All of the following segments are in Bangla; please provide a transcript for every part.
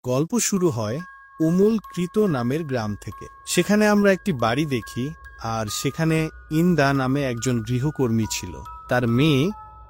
গল্প শুরু হয় উমুলকৃত নামের গ্রাম থেকে। সেখানে আমরা একটি বাড়ি দেখি, আর সেখানে ইন্দা নামে একজন গৃহকর্মী ছিল। তার মেয়ে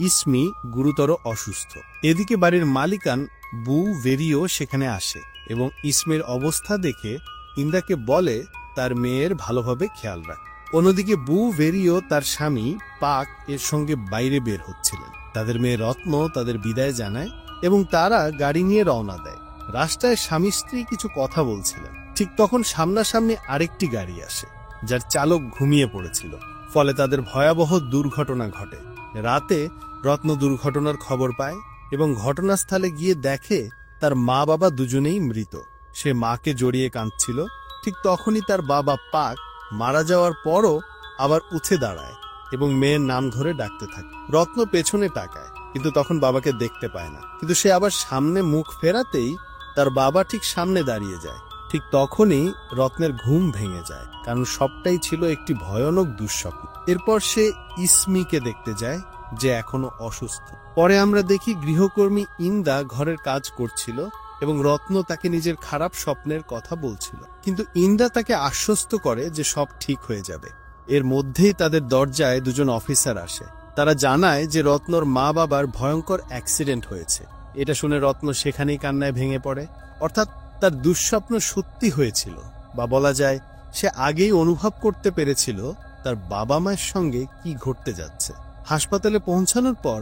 ইসমি গুরুতর অসুস্থ। এদিকে বাড়ির মালিকান বু ভেরিও সেখানে আসে এবং ইসমির অবস্থা দেখে ইন্দাকে বলে তার মেয়ের ভালোভাবে খেয়াল রাখ। অন্যদিকে বু ভেরিও তার স্বামী পাক এর সঙ্গে বাইরে বের হচ্ছিলেন। তাদের মেয়ে রত্ন তাদের বিদায় জানায় এবং তারা গাড়ি নিয়ে রওনা দেয়। রাস্তায় স্বামী স্ত্রী কিছু কথা বলছিলেন। ঠিক তখন সামনাসামনি আরেকটি গাড়ি আসে, যার চালক ঘুমিয়ে পড়েছিল। ফলে তাদের ভয়াবহ দুর্ঘটনা ঘটে। রাতে রত্ন দুর্ঘটনার খবর পায় এবং ঘটনাস্থলে গিয়ে দেখে তার মা বাবা দুজনেই মৃত। সে মাকে জড়িয়ে কাঁদছিল। ঠিক তখনই তার বাবা পাক মারা যাওয়ার পরও আবার উঠে দাঁড়ায় এবং মেয়ের নাম ধরে ডাকতে থাকে। রত্ন পেছনে তাকায়, কিন্তু তখন বাবাকে দেখতে পায় না। কিন্তু সে আবার সামনে মুখ ফেরাতেই তার বাবা ঠিক সামনে দাঁড়িয়ে যায়। ঠিক তখনই রত্নের ঘুম ভেঙে যায়, কারণ সবটাই ছিল একটি ভয়ানক দুঃস্বপ্ন। এরপর সে ইসমিকে দেখতে যায়, যে এখনো অসুস্থ। পরে আমরা দেখি গৃহকর্মী ইন্দা ঘরের কাজ করছিল এবং রত্ন তাকে নিজের খারাপ স্বপ্নের কথা বলছিল। কিন্তু ইন্দা তাকে আশ্বস্ত করে যে সব ঠিক হয়ে যাবে। এর মধ্যেই তাদের দরজায় দুজন অফিসার আসে। তারা জানায় যে রত্নর মা বাবার ভয়ঙ্কর অ্যাক্সিডেন্ট হয়েছে। এটা শুনে রত্ন সেখানেই কান্নায় ভেঙে পড়ে। অর্থাৎ তার দুঃস্বপ্ন সত্যি হয়েছিল, বা বলা যায় সে আগেই অনুভব করতে পেরেছিল তার বাবা মায়ের সঙ্গে কি ঘটতে যাচ্ছে। হাসপাতালে পৌঁছানোর পর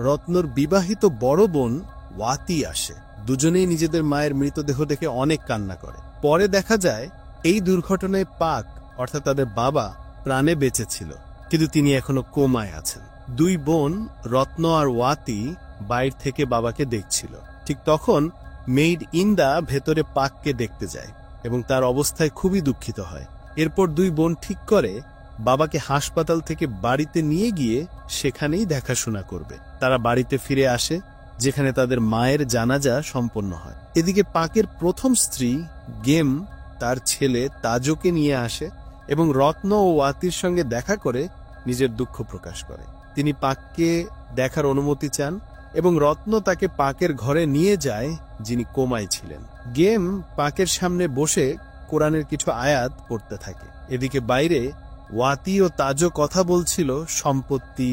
রত্নর বিবাহিত বড় বোন ওয়াতি আসে। দুজনেই নিজেদের মায়ের মৃতদেহ দেখে অনেক কান্না করে। পরে দেখা যায় এই দুর্ঘটনায় পাক অর্থাৎ তাদের বাবা প্রাণে বেঁচে ছিল, কিন্তু তিনি এখনো কোমায় আছেন। দুই বোন রত্ন আর ওয়াতি বাইরে থেকে বাবাকে দেখছিল। ঠিক তখন মেইড ইন্দা ভেতরে পাককে দেখতে যায় এবং তার অবস্থায় খুবই দুঃখিত হয়। এরপর দুই বোন ঠিক করে বাবাকে হাসপাতাল থেকে বাড়িতে নিয়ে গিয়ে সেখানেই দেখাশোনা করবে। তারা বাড়িতে ফিরে আসে, যেখানে তাদের মায়ের জানাজা সম্পন্ন হয়। এদিকে পাকের প্রথম স্ত্রী গেম তার ছেলে তাজোকে নিয়ে আসে এবং রত্ন ও ওয়াতির সঙ্গে দেখা করে নিজের দুঃখ প্রকাশ করে। তিনি পাককে দেখার অনুমতি চান এবং রত্ন তাকে পাকের ঘরে নিয়ে যায়, যিনি কোমায় ছিলেন। গেম পাকের সামনে বসে কোরআনের কিছু আয়াত পড়তে থাকে। এদিকে বাইরে ওয়াতি ও তাজো কথা বলছিল সম্পত্তি,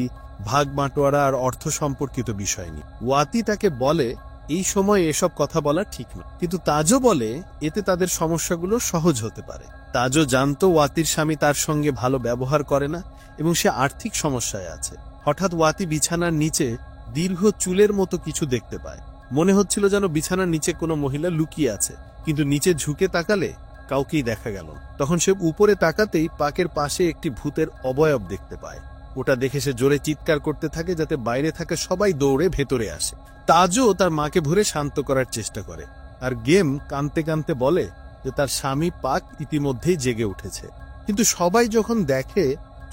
ভাগ বাঁটোয়ারা আর অর্থ সম্পর্কিত বিষয় নিয়ে। ওয়াতি তাকে বলে এই সময় এসব কথা বলা ঠিক নয়, কিন্তু তাজো বলে এতে তাদের সমস্যাগুলো সহজ হতে পারে। তাজো জানতো ওয়াতির স্বামী তার সঙ্গে ভালো ব্যবহার করে না এবং সে আর্থিক সমস্যায় আছে। হঠাৎ ওয়াতি বিছানার নিচে দীর্ঘ চুলের মতো কিছু দেখতে পায়। মনে হচ্ছিল যেন বিছানার নিচে কোনো মহিলা লুকিয়ে আছে, কিন্তু নিচে ঝুঁকে তাকালে কাউকেই দেখা গেল। তখন সে উপরে তাকাতেই পাকের পাশে একটি ভূতের অবয়ব দেখতে পায়। ওটা দেখে সে জোরে চিৎকার করতে থাকে, যাতে বাইরে থাকা সবাই দৌড়ে ভেতরে আসে। তাজও তার মাকে ভরে শান্ত করার চেষ্টা করে, আর গেম কাঁদতে কাঁদতে বলে যে তার স্বামী পাক ইতিমধ্যেই জেগে উঠেছে। কিন্তু সবাই যখন দেখে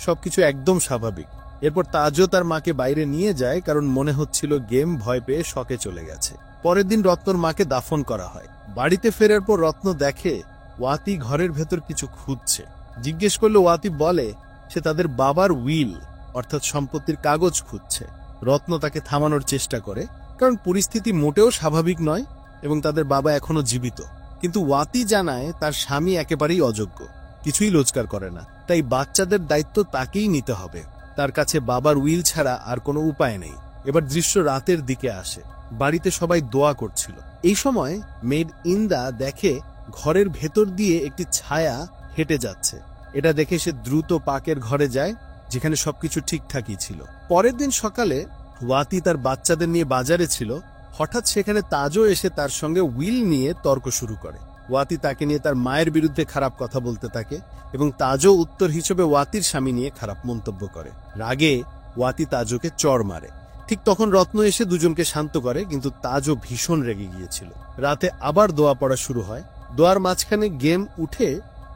সবকিছু একদম স্বাভাবিক। এরপর তাজও তার মাকে বাইরে নিয়ে যায়, কারণ মনে হচ্ছিল গেম ভয় পেয়ে শকে চলে গেছে। পরের দিন রত্নর মাকে দাফন করা হয়। বাড়িতে ফেরার পর রত্ন দেখে ওয়াতি ঘরের ভেতর কিছু খুঁজছে। জিজ্ঞেস করলে ওয়াতি বলে সে তাদের বাবার উইল অর্থাৎ সম্পত্তির কাগজ খুঁজছে। রত্ন তাকে থামানোর চেষ্টা করে, কারণ পরিস্থিতি মোটেও স্বাভাবিক নয় এবং তাদের বাবা এখনো জীবিত। কিন্তু ওয়াতি জানায় তার স্বামী একেবারেই অযোগ্য, কিছুই রোজগার করে না, তাই বাচ্চাদের দায়িত্ব তাকেই নিতে হবে। তার কাছে বাবার উইল ছাড়া আর কোনো উপায় নেই। এবার দৃশ্য রাতের দিকে আসে। বাড়িতে সবাই দোয়া করছিল। এই সময় মেড ইন্দা দেখে ঘরের ভেতর দিয়ে একটি ছায়া হেঁটে যাচ্ছে। এটা দেখে সে দ্রুত পাকের ঘরে যায়, যেখানে সবকিছু ঠিকঠাকই ছিল। পরের দিন সকালে ওয়াতি তার বাচ্চাদের নিয়ে বাজারে ছিল। হঠাৎ সেখানে তাজও এসে তার সঙ্গে উইল নিয়ে তর্ক শুরু করে। ওয়াতি তাকে নিয়ে তার মায়ের বিরুদ্ধে খারাপ কথা বলতে থাকে এবং তাজও উত্তর হিসেবে ওয়াতির স্বামী নিয়ে খারাপ মন্তব্য করে। রাগে ওয়াতি তাজোকে চড় মারে। ঠিক তখন রত্ন এসে দুজনকে শান্ত করে, কিন্তু তাজও ভীষণ রেগে গিয়েছিল। রাতে আবার দোয়া পড়া শুরু হয়। দোয়ার মাঝখানে গেম উঠে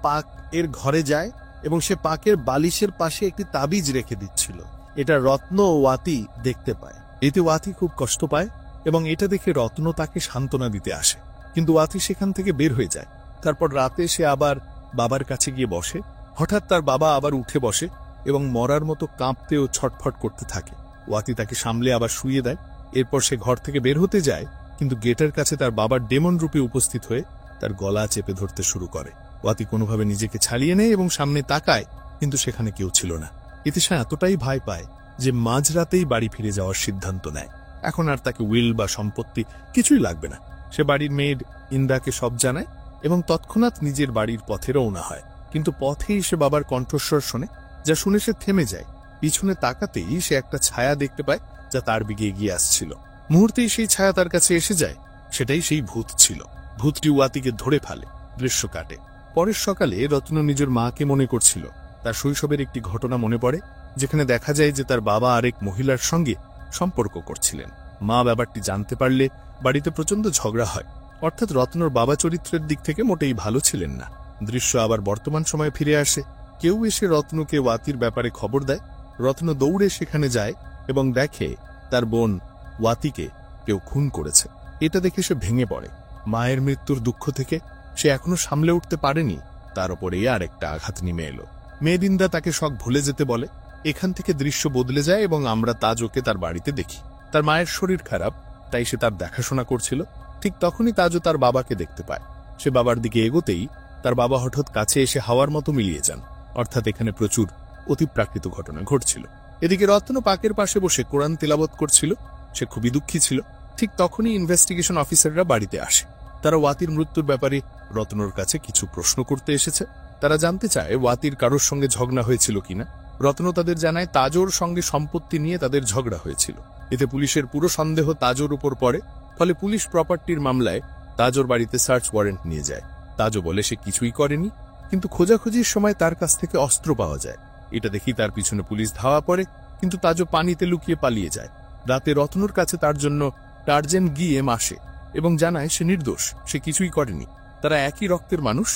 পাক এর ঘরে যায় এবং সে পাকের বালিশের পাশে একটি তাবিজ রেখে দিচ্ছিল। এটা রত্ন ও ওয়াতি দেখতে পায়। এতে ওয়াতি খুব কষ্ট পায় এবং এটা দেখে রত্ন তাকে সান্ত্বনা দিতে আসে, কিন্তু ওয়াতি সেখান থেকে বের হয়ে যায়। তারপর রাতে সে আবার বাবার কাছে গিয়ে বসে। হঠাৎ তার বাবা আবার উঠে বসে এবং মরার মতো কাঁপতে ও ছটফট করতে থাকে। ওয়াতি তাকে সামলে আবার শুইয়ে দেয়। এরপর সে ঘর থেকে বের হতে যায়, কিন্তু গেটের কাছে তার বাবার ডেমন রূপে উপস্থিত হয়ে তার গলা চেপে ধরতে শুরু করে। ওয়াতি কোনোভাবে নিজেকে ছাড়িয়ে নেয় এবং সামনে তাকায়, কিন্তু সেখানে কেউ ছিল না। এতে সে এতটাই ভয় পায় যে মাঝরাতেই বাড়ি ফিরে যাওয়ার সিদ্ধান্ত নেয়। এখন আর তাকে উইল বা সম্পত্তি কিছুই লাগবে না। সে বাড়ির মেয়েড ইন্দাকে সব জানায় এবং তৎক্ষণাৎ নিজের বাড়ির পথে রওনা হয়। কিন্তু পথেই সে বাবার কণ্ঠস্বর শোনে, যা শুনে সে থেমে যায়। পিছনে তাকাতেই সে একটা ছায়া দেখতে পায় যা তার দিকে এগিয়ে আসছিল। মুহূর্তেই সেই ছায়া তার কাছে এসে যায়। সেটাই সেই ভূত ছিল। ভূতটি ওয়াতিকে ধরে ফেলে। দৃশ্য কাটে। পরের সকালে রত্ন নিজের মাকে মনে করছিল। তার শৈশবের একটি ঘটনা মনে পড়ে, যেখানে দেখা যায় যে তার বাবা আরেক মহিলার সঙ্গে সম্পর্ক করছিলেন। মা ব্যাপারটি জানতে পারলে বাড়িতে প্রচন্ড ঝগড়া হয়। অর্থাৎ রত্নর বাবা চরিত্রের দিক থেকে মোটেই ভালো ছিলেন না। দৃশ্য আবার বর্তমান সময়ে ফিরে আসে। কেউ এসে রত্নকে ওয়াতির ব্যাপারে খবর দেয়। রত্ন দৌড়ে সেখানে যায় এবং দেখে তার বোন ওয়াতিকে কেউ খুন করেছে। এটা দেখে সে ভেঙে পড়ে। মায়ের মৃত্যুর দুঃখ থেকে সে এখনো সামলে উঠতে পারেনি। তার উপরে আর একটা আঘাত নেমে এলো। মেয়েদিন্দা তাকে শখ ভুলে যেতে বলে। এখান থেকে দৃশ্য বদলে যায় এবং আমরা তাজোকে তার বাড়িতে দেখি। তার মায়ের শরীর খারাপ, তাই সে তার দেখাশোনা করছিল। ঠিক তখনই তাজো তার বাবাকে দেখতে পায়। সে বাবার দিকে এগোতেই তার বাবা হঠাৎ কাছে এসে হাওয়ার মতো মিলিয়ে যান। অর্থাৎ এখানে প্রচুর অতিপ্রাকৃত ঘটনা ঘটছিল। এদিকে রত্ন পাকের পাশে বসে কোরআন তেলাওয়াত করছিল। সে খুবই দুঃখী ছিল। ঠিক তখনই ইনভেস্টিগেশন অফিসাররা বাড়িতে আসে। তারা ওয়াতির মৃত্যুর ব্যাপারে রত্নর কাছে কিছু প্রশ্ন করতে এসেছে। তারা জানতে চায় ওয়াতির কারোর সঙ্গে ঝগড়া হয়েছিল কিনা। রত্ন তাদের জানায় তাজোর সঙ্গে সম্পত্তি নিয়ে তাদের ঝগড়া হয়েছিল। এতে পুলিশের পুরো সন্দেহ তাজোর উপর পড়ে। ফলে পুলিশ প্রপার্টির মামলায় তাজোর বাড়িতে সার্চ ওয়ারেন্ট নিয়ে যায়। তাজো বলে সে কিছুই করেনি, কিন্তু খোঁজাখুঁজির সময় তার কাছ থেকে অস্ত্র পাওয়া যায়। এটা দেখি তার পিছনে পুলিশ ধাওয়া পড়ে, কিন্তু তাজো পানিতে লুকিয়ে পালিয়ে যায়। রাতে রত্নর কাছে তার জন্য টার্জেন গিয়ে আসে এবং জানায় সে নির্দোষ, সে কিছুই করেনি। তারা একই রক্তের মানুষ,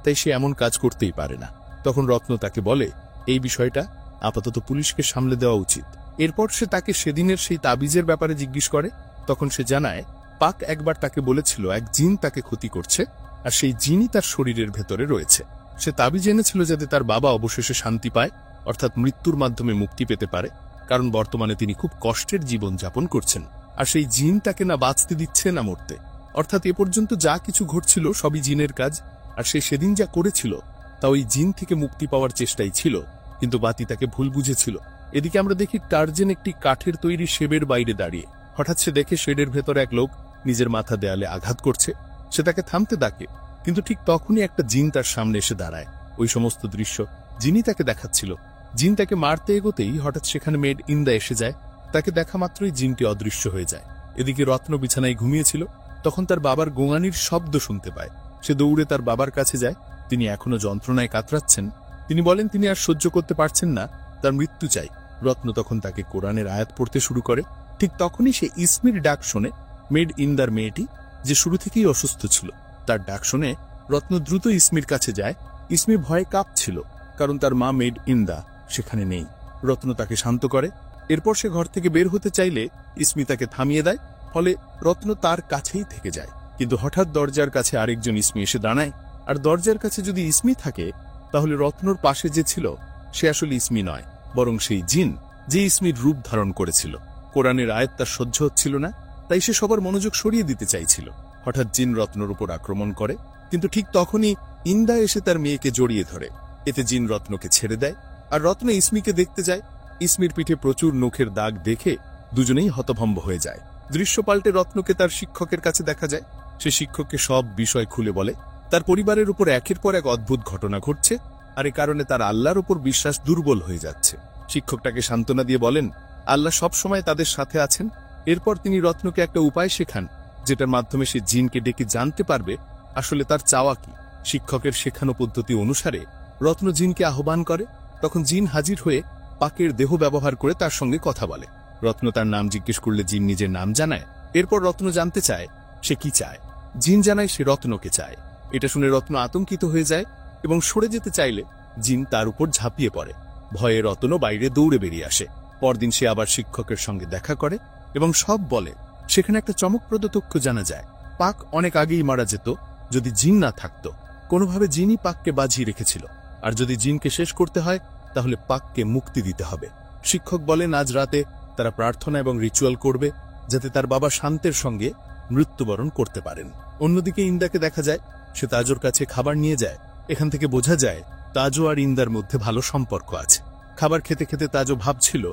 তাই সে এমন কাজ করতেই পারে না। তখন রত্ন তাকে বলে এই বিষয়টা আপাতত পুলিশকে সামলে দেওয়া উচিত। এরপর সে তাকে সেদিনের সেই তাবিজের ব্যাপারে জিজ্ঞেস করে। তখন সে জানায় পাক একবার তাকে বলেছিল এক জিন তাকে ক্ষতি করছে, আর সেই জিনই তার শরীরের ভেতরে রয়েছে। সে তাবিজ এনেছিল যাতে তার বাবা অবশেষে শান্তি পায়, অর্থাৎ মৃত্যুর মাধ্যমে মুক্তি পেতে পারে, কারণ বর্তমানে তিনি খুব কষ্টের জীবন যাপন করছেন। আর সেই জিন তাকে না বাঁচতে দিচ্ছে না মরতে। অর্থাৎ এ পর্যন্ত যা কিছু ঘটছিল সবই জিনের কাজ। আর সে সেদিন যা করেছিল তা ওই জিন থেকে মুক্তি পাওয়ার চেষ্টাই ছিল, কিন্তু বাতি তাকে ভুল বুঝেছিল। এদিকে আমরা দেখি টার্জেন একটি কাঠের তৈরি শেডের বাইরে দাঁড়িয়ে। হঠাৎ সে দেখে শেডের ভেতরে এক লোক নিজের মাথা দেয়ালে আঘাত করছে। সে তাকে থামতে ডাকে, কিন্তু ঠিক তখনই একটা জিন তার সামনে এসে দাঁড়ায়। ওই সমস্ত দৃশ্য জিনই তাকে দেখাচ্ছিল। জিন তাকে মারতে এগোতেই হঠাৎ সেখানে মেড ইন্দা এসে যায়। তাকে দেখা মাত্রই জিনটি অদৃশ্য হয়ে যায়। এদিকে রত্ন বিছানায় ঘুমিয়েছিল। তখন তার বাবার গোঙানির শব্দ শুনতে পায়। সে দৌড়ে তার বাবার কাছে যায়। তিনি এখনো যন্ত্রণায় কাতরাচ্ছেন। তিনি বলেন তিনি আর সহ্য করতে পারছেন না, তার মৃত্যু চাই। রত্ন তখন তাকে কোরআনের আয়াত পড়তে শুরু করে। ঠিক তখনই সে ইসমির ডাক শোনে। মেড ইন্দার মেয়েটি, যে শুরু থেকেই অসুস্থ ছিল, তার ডাক শুনে রত্ন দ্রুত ইসমির কাছে যায়। ইসমি ভয়ে কাঁপছিল, কারণ তার মা মেড ইন্দা সেখানে নেই। রত্ন তাকে শান্ত করে। এরপর সে ঘর থেকে বের হতে চাইলে ইসমি তাকে থামিয়ে দেয়। ফলে রত্ন তার কাছেই থেকে যায়। কিন্তু হঠাৎ দরজার কাছে আরেকজন ইসমি এসে দাঁড়ায়। আর দরজার কাছে যদি ইসমি থাকে, তাহলে রত্নর পাশে যে ছিল সে আসলে ইসমি নয়, বরং সেই জিন, যে ইসমির রূপ ধারণ করেছিল। কোরআনের আয়াত তার সহ্য হচ্ছিল না, তাই সে সবার মনোযোগ সরিয়ে দিতে চাইছিল। হঠাৎ জিন রত্নর উপর আক্রমণ করে, কিন্তু ঠিক তখনই ইন্দা এসে তার মেয়েকে জড়িয়ে ধরে। এতে জিন রত্নকে ছেড়ে দেয়, আর রত্ন ইসমিকে দেখতে যায়। ইসমির পিঠে প্রচুর নখের দাগ দেখে দুজনেই হতভম্ব হয়ে যায়। দৃশ্য পাল্টে রত্নকে তার শিক্ষকের কাছে দেখা যায়। সে শিক্ষককে সব বিষয় খুলে বলে। তার পরিবারের উপর একের পর এক অদ্ভুত ঘটনা ঘটছে, আর এ কারণে তার আল্লাহর উপর বিশ্বাস দুর্বল হয়ে যাচ্ছে। শিক্ষকটাকে সান্ত্বনা দিয়ে বলেন আল্লাহ সব সময় তাদের সাথে আছেন। এরপর তিনি রত্নকে একটা উপায় শেখান, যেটার মাধ্যমে সে জিনকে ডেকে জানতে পারবে আসলে তার চাওয়া কি। শিক্ষকের শেখানো পদ্ধতি অনুসারে রত্ন জিনকে আহ্বান করে। তখন জিন হাজির হয়ে পাকের দেহ ব্যবহার করে তার সঙ্গে কথা বলে। রত্ন তার নাম জিজ্ঞেস করলে জিন নিজের নাম জানায়। এরপর রত্ন জানতে চায় সে কি চায়। জিন জানায় সে রত্নকে চায়। এটা শুনে রত্ন আতঙ্কিত হয়ে যায় এবং সরে যেতে চাইলে জিন তার উপর ঝাঁপিয়ে পড়ে। ভয়ে রত্ন বাইরে দৌড়ে বেরিয়ে আসে। পরদিন সে আবার শিক্ষকের সঙ্গে দেখা করে এবং সব বলে। সেখানে একটা চমকপ্রদ তথ্য জানা যায়, পাক অনেক আগেই মারা যেত যদি জিন না থাকত। কোনোভাবে জিনই পাককে বাজিয়ে রেখেছিল, আর যদি জিনকে শেষ করতে হয় তাহলে পাককে মুক্তি দিতে হবে। শিক্ষক বলেন আজ রাতে তারা প্রার্থনা এবং রিচুয়াল করবে, যাতে তার বাবা শান্তের সঙ্গে মৃত্যুবরণ করতে পারেন। অন্যদিকে ইন্দাকে দেখা যায় সে তাজোর কাছে খাবার নিয়ে যায়। এখান থেকে বোঝা যায় তাজো আর ইন্দার মধ্যে ভালো সম্পর্ক আছে। খাবার খেতে খেতে তাজো ভাবছিল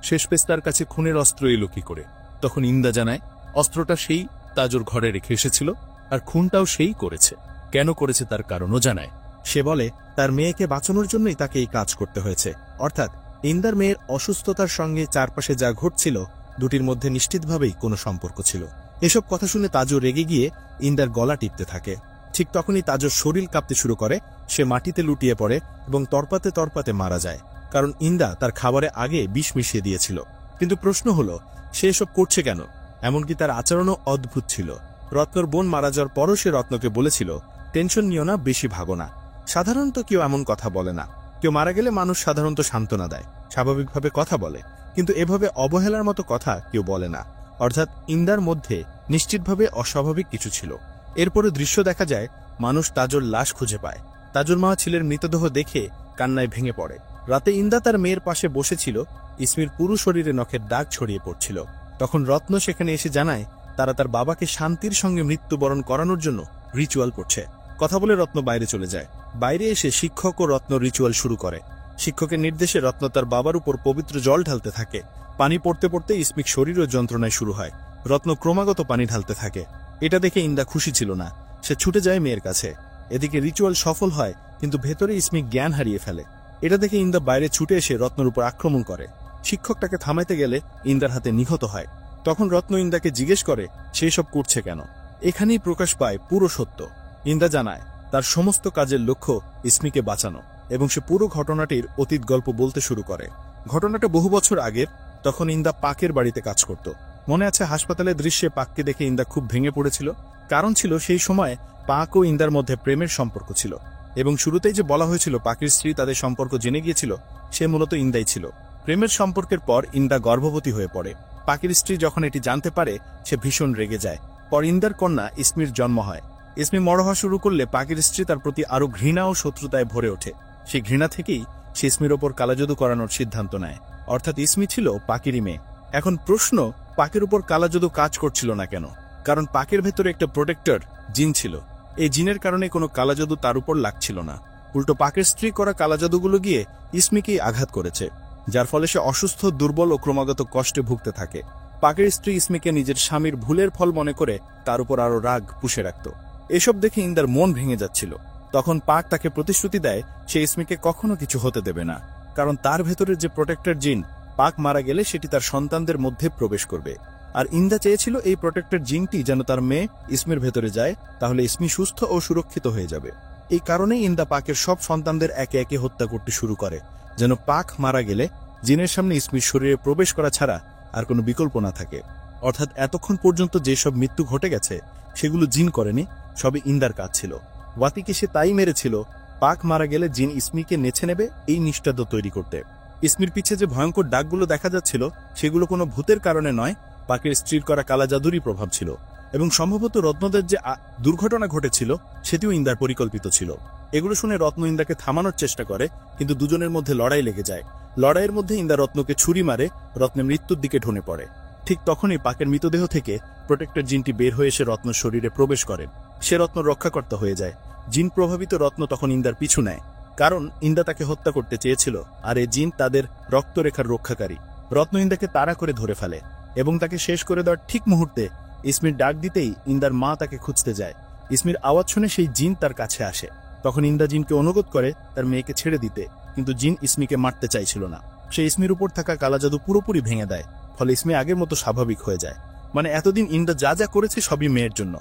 শেষপেশ তার কাছে খুনের অস্ত্র এলো কি করে। তখন ইন্দা জানায় অস্ত্রটা সেই তাজোর ঘরে রেখে এসেছিল, আর খুনটাও সেই করেছে। কেন করেছে তার কারণও জানায়। সে বলে তার মেয়েকে বাঁচানোর জন্যই তাকে এই কাজ করতে হয়েছে। অর্থাৎ ইন্দার মেয়ের অসুস্থতার সঙ্গে চারপাশে যা ঘটছিল দুটির মধ্যে নিশ্চিতভাবেই কোনো সম্পর্ক ছিল। এসব কথা শুনে তাজো রেগে গিয়ে ইন্দার গলা টিপতে থাকে। ঠিক তখনই তাজোর শরীর কাঁপতে শুরু করে। সে মাটিতে লুটিয়ে পড়ে এবং তরপাতে তরপাতে মারা যায়, কারণ ইন্দা তার খাবারে আগে বিষ মিশিয়ে দিয়েছিল। কিন্তু প্রশ্ন হলো সে এসব করছে কেন? এমনকি তার আচরণও অদ্ভুত ছিল। রত্নর বোন মারা যাওয়ার পরও সে রত্নকে বলেছিল টেনশন নিও না, বেশি ভাগো না। সাধারণত কেউ এমন কথা বলে না। কেউ মারা গেলে মানুষ সাধারণত সান্ত্বনা দেয়, স্বাভাবিকভাবে কথা বলে, কিন্তু এভাবে অবহেলার মতো কথা কেউ বলে না। অর্থাৎ ইন্দার মধ্যে নিশ্চিতভাবে অস্বাভাবিক কিছু ছিল। এরপরে দৃশ্য দেখা যায় মানুষ তাজোর লাশ খুঁজে পায়। তাজোর মা ছেলের মৃতদেহ দেখে কান্নায় ভেঙে পড়ে। রাতে ইন্দা তার মেয়ের পাশে বসেছিল। ইসমির পুরো শরীরে নখের দাগ ছড়িয়ে পড়ছিল। তখন রত্ন সেখানে এসে জানায় তারা তার বাবাকে শান্তির সঙ্গে মৃত্যুবরণ করানোর জন্য রিচুয়াল করছে। কথা বলে রত্ন বাইরে চলে যায়। বাইরে এসে শিক্ষক ও রত্ন রিচুয়াল শুরু করে। শিক্ষকের নির্দেশে রত্ন তার বাবার উপর পবিত্র জল ঢালতে থাকে। পানি পড়তে পড়তে ইসমিক শরীর ও যন্ত্রণায় শুরু হয়। রত্ন ক্রমাগত পানি ঢালতে থাকে। এটা দেখে ইন্দা খুশি ছিল না। সে ছুটে যায় মেয়ের কাছে। এদিকে রিচুয়াল সফল হয়, কিন্তু ভেতরে ইসমিক জ্ঞান হারিয়ে ফেলে। এটা দেখে ইন্দা বাইরে ছুটে এসে রত্নর উপর আক্রমণ করে। শিক্ষকটাকে থামাইতে গেলে ইন্দার হাতে নিহত হয়। তখন রত্ন ইন্দাকে জিজ্ঞেস করে সে সব করছে কেন। এখানেই প্রকাশ পায় পুরো সত্য। ইন্দা জানায় তার সমস্ত কাজের লক্ষ্য ইসমিকে বাঁচানো, এবং সে পুরো ঘটনাটির অতীত গল্প বলতে শুরু করে। ঘটনাটা বহু বছর আগের। তখন ইন্দা পাকের বাড়িতে কাজ করত। মনে আছে হাসপাতালের দৃশ্যে পাককে দেখে ইন্দা খুব ভেঙে পড়েছিল। কারণ ছিল সেই সময় পাক ও ইন্দার মধ্যে প্রেমের সম্পর্ক ছিল, এবং শুরুতেই যে বলা হয়েছিল পাকের স্ত্রী তাদের সম্পর্ক জেনে গিয়েছিল, সে মূলত ইন্দাই ছিল। প্রেমের সম্পর্কের পর ইন্দা গর্ভবতী হয়ে পড়ে। পাকের স্ত্রী যখন এটি জানতে পারে সে ভীষণ রেগে যায়। পর ইন্দার কন্যা ইসমির জন্ম হয়। ইসমি বড় হওয়া শুরু করলে পাকের স্ত্রী তার প্রতি আরো ঘৃণা ও শত্রুতায় ভরে ওঠে। সেই ঘৃণা থেকেই সে ইসমির ওপর কালাজাদু করানোর সিদ্ধান্ত নেয়। অর্থাৎ ইসমি ছিল পাকেরই মেয়ে। এখন প্রশ্ন, পাকের উপর কালাজাদু কাজ করছিল না কেন? কারণ পাকের ভেতরে একটা প্রোটেক্টর জিন ছিল। এই জিনের কারণে কোনো কালাজাদু তার উপর লাগছিল না। উল্টো পাকের স্ত্রী করা কালাজাদুগুলো গিয়ে ইসমিকেই আঘাত করেছে, যার ফলে সে অসুস্থ, দুর্বল ও ক্রমাগত কষ্টে ভুগতে থাকে। পাকের স্ত্রী ইসমিকে নিজের স্বামীর ভুলের ফল মনে করে তার উপর আরো রাগ পুষে রাখত। এসব দেখে ইন্দার মন ভেঙে যাচ্ছিল। তখন পাক তাকে প্রতিশ্রুতি দেয় সে ইসমিকে কখনো কিছু হতে দেবে না, কারণ তার ভেতরের যে প্রোটেক্টর জিন, পাক মারা গেলে সেটি তার সন্তানদের মধ্যে প্রবেশ করবে। আর ইন্দা চেয়েছিল এই প্রোটেক্টর জিনটি যেন তার মেয়ে ইসমির ভেতরে যায়, তাহলে ইসমি সুস্থ ও সুরক্ষিত হয়ে যাবে। এই কারণেই ইন্দা পাকের সব সন্তানদের একে একে হত্যা করতে শুরু করে, যেন পাক মারা গেলে জিনের সামনে ইসমির শরীরে প্রবেশ করা ছাড়া আর কোনো বিকল্প না থাকে। অর্থাৎ এতক্ষণ পর্যন্ত যেসব মৃত্যু ঘটে গেছে সেগুলো জিন করেনি, সবই ইন্দার কাজ ছিল। ওয়াতিকে সে তাই মেরেছিল পাক মারা গেলে জিন ইসমিকে নেছে নেবে এই নিষ্ঠাদ্য তৈরি করতে। ইসমির পিছে যে ভয়ঙ্কর দাগগুলো দেখা যাচ্ছিল সেগুলো কোনো ভূতের কারণে নয়, পাকের স্ত্রীর করা কালা জাদুরই প্রভাব ছিল। এবং সম্ভবত রত্নদের যে দুর্ঘটনা ঘটেছিল সেটিও ইন্দার পরিকল্পিত ছিল। এগুলো শুনে রত্ন ইন্দাকে থামানোর চেষ্টা করে, কিন্তু দুজনের মধ্যে লড়াই লেগে যায়। লড়াইয়ের মধ্যে ইন্দা রত্নকে ছুরি মারে, রত্নের মৃত্যুর দিকে ঢলে পড়ে। ঠিক তখনই পাকের মৃতদেহ থেকে প্রোটেক্টর জিনটি বের হয়ে এসে রত্ন শরীরে প্রবেশ করেন। সে রত্ন রক্ষাকর্তা হয়ে যায়। জিন প্রভাবিত রত্ন তখন ইন্দার পিছু নেয়, কারণ ইন্দা তাকে হত্যা করতে চেয়েছিল, আর এই জিন তাদের রক্তরেখার রক্ষাকারী। রত্ন ইন্দাকে তাড়া করে ধরে ফেলে এবং তাকে শেষ করে দেওয়ার ঠিক মুহূর্তে ইসমির ডাক দিতেই ইন্দার মা তাকে খুঁজতে যায়। ইসমির আওয়াজ শুনে সেই জিন তার কাছে আসে। তখন ইন্দা জিনকে অনুরোধ করে তার মেয়েকে ছেড়ে দিতে, কিন্তু জিন ইসমিকে মারতে চাইছিল না। সে ইসমির উপর থাকা কালাজাদু পুরোপুরি ভেঙে দেয়, ফলে ইসমি আগের মতো স্বাভাবিক হয়ে যায়। মানে এতদিন ইন্দা যা যা করেছে সবই মেয়ের জন্য,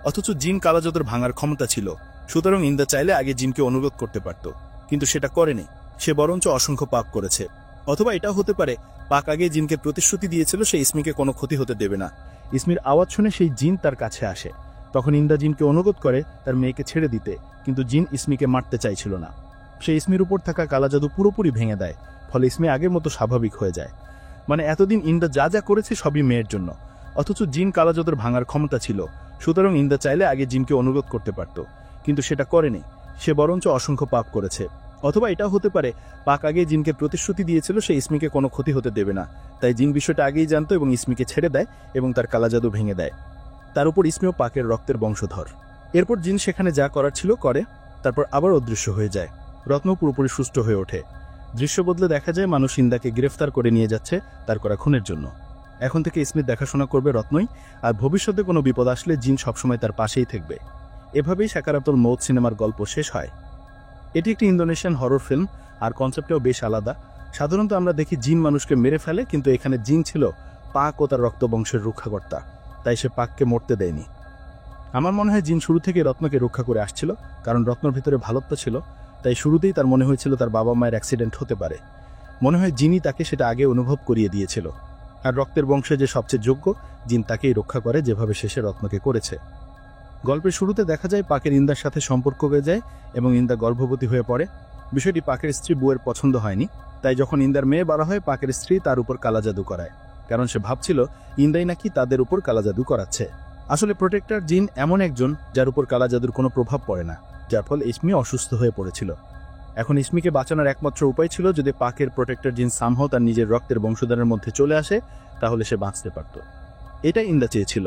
অথচ জিন কালাজাদুর ভাঙার ক্ষমতা ছিল। সুতরাং ইন্দা চাইলে আগে জিনকে অনুরোধ করতে পারত, কিন্তু সেটা করেনি। সে বরঞ্চ অসংখ্য পাপ করেছে। অথবা এটাও হতে পারে পাক আগে জিনকে প্রতিশ্রুতি দিয়েছিল সে ইসমিকে কোনো ক্ষতি হতে দেবে না। ইসমির আওয়াজ শুনে সেই জিন তার কাছে আসে। তখন ইন্দা জিনকে অনুরোধ করে তার মেয়েকে ছেড়ে দিতে, কিন্তু জিন ইসমিকে মারতে চাইছিল না। সে ইসমির উপর থাকা কালাজাদু পুরোপুরি ভেঙে দেয়, ফলে ইসমি আগের মতো স্বাভাবিক হয়ে যায়। মানে এতদিন ইন্দা যা যা করেছে সবই মেয়ের জন্য, অথচ জিন কালাজাদুর ভাঙার ক্ষমতা ছিল। সুতরাং ইন্দা চাইলে আগে জিনকে অনুরোধ করতে পারত, কিন্তু সেটা করেনি। সে বরঞ্চ অসংখ্য পাপ করেছে। অথবা এটাও হতে পারে পাক আগে জিনকে প্রতিশ্রুতি দিয়েছিল সে ইসমিকে কোনো ক্ষতি হতে দেবে না, তাই জিন বিষয়টা আগেই জানতো এবং ইসমিকে ছেড়ে দেয় এবং তার কালাজাদু ভেঙে দেয়। তার উপর ইসমিও পাকের রক্তের বংশধর। এরপর জিন সেখানে যা করার ছিল করে, তারপর আবার অদৃশ্য হয়ে যায়। রত্ন পুরোপুরি সুস্থ হয়ে ওঠে। দৃশ্য বদলে দেখা যায় মানুষ ইন্দাকে গ্রেফতার করে নিয়ে যাচ্ছে তার করা খুনের জন্য। এখন থেকে স্মিথ দেখাশোনা করবে রত্নই, আর ভবিষ্যতে কোনো বিপদ আসলে জিন সবসময় তার পাশেই থাকবে। এভাবেই সাকারাতুল মৌত সিনেমার গল্প শেষ হয়। এটি একটি ইন্দোনেশিয়ান হরর ফিল্ম, আর কনসেপ্টটাও বেশ আলাদা। সাধারণত আমরা দেখি জিন মানুষকে মেরে ফেলে, কিন্তু এখানে জিন ছিল পাক ও তার রক্তবংশের রক্ষাকর্তা, তাই সে পাককে মরতে দেয়নি। আমার মনে হয় জিন শুরু থেকে রত্নকে রক্ষা করে আসছিল, কারণ রত্নর ভিতরে ভালোত্ব ছিল, তাই শুরুতেই তার মনে হয়েছিল তার বাবা মায়ের অ্যাক্সিডেন্ট হতে পারে। মনে হয় জিনই তাকে সেটা আগে অনুভব করিয়ে দিয়েছিল। আর রক্তের বংশে যে সবচেয়ে যোগ্য, জিন তাকেই রক্ষা করে, যেভাবে শেষে রত্নকে করেছে। গল্পের শুরুতে দেখা যায় পাকের ইন্দার সাথে সম্পর্ক হয়ে যায় এবং ইন্দা গর্ভবতী হয়ে পড়ে। বিষয়টি পাকের স্ত্রী বুয়ের পছন্দ হয়নি, তাই যখন ইন্দার মেয়ে বড় হয় পাকের স্ত্রী তার উপর কালা জাদু করায়, কারণ সে ভাবছিল ইন্দাই নাকি তাদের উপর কালা জাদু করাচ্ছে। আসলে প্রোটেক্টর জিন এমন একজন যার উপর কালা জাদুর কোনো প্রভাব পড়ে না, যার ফলে ইসমি অসুস্থ হয়ে পড়েছিল। এখন ইসমিকে বাঁচানোর একমাত্র উপায় ছিল যদি পাকের প্রোটেক্টর জিন সামহাও তার নিজের রক্তের বংশধরের মধ্যে চলে আসে, তাহলে সে বাঁচতে পারত। এটাই ইন্দা চেয়েছিল,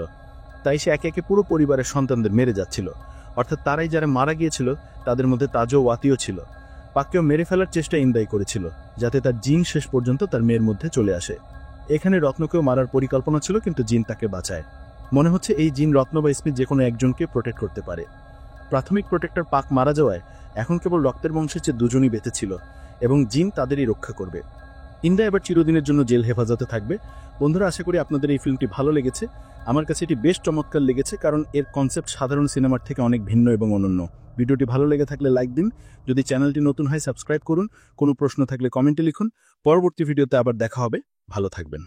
তাই সে একে একে পুরো পরিবারের সন্তানদের মেরে যাচ্ছিল। অর্থাৎ তারাই যারা মারা গিয়েছিল তাদের মধ্যে তাজও ওয়াতিও ছিল। পাককেও মেরে ফেলার চেষ্টা ইন্দাই করেছিল, যাতে তার জিন শেষ পর্যন্ত তার মেয়ের মধ্যে চলে আসে। এখানে রত্নকেও মারার পরিকল্পনা ছিল, কিন্তু জিন তাকে বাঁচায়। মনে হচ্ছে এই জিন রত্ন বা স্মিথ যে কোনো একজনকে প্রোটেক্ট করতে পারে। প্রাথমিক প্রোটেক্টর পাক মারা যাওয়ায় এখন কেবল রক্তের বংশের চেয়ে দুজনই বেঁচে ছিল, এবং জিন তাদেরই রক্ষা করবে। ইন্দা এবার চিরদিনের জন্য জেল হেফাজতে থাকবে। বন্ধুরা, আশা করি আপনাদের এই ফিল্মটি ভালো লেগেছে। আমার কাছে এটি বেশ চমৎকার লেগেছে, কারণ এর কনসেপ্ট সাধারণ সিনেমার থেকে অনেক ভিন্ন এবং অনন্য। ভিডিওটি ভালো লেগে থাকলে লাইক দিন, যদি চ্যানেলটি নতুন হয় সাবস্ক্রাইব করুন, কোনো প্রশ্ন থাকলে কমেন্টে লিখুন। পরবর্তী ভিডিওতে আবার দেখা হবে। ভালো থাকবেন।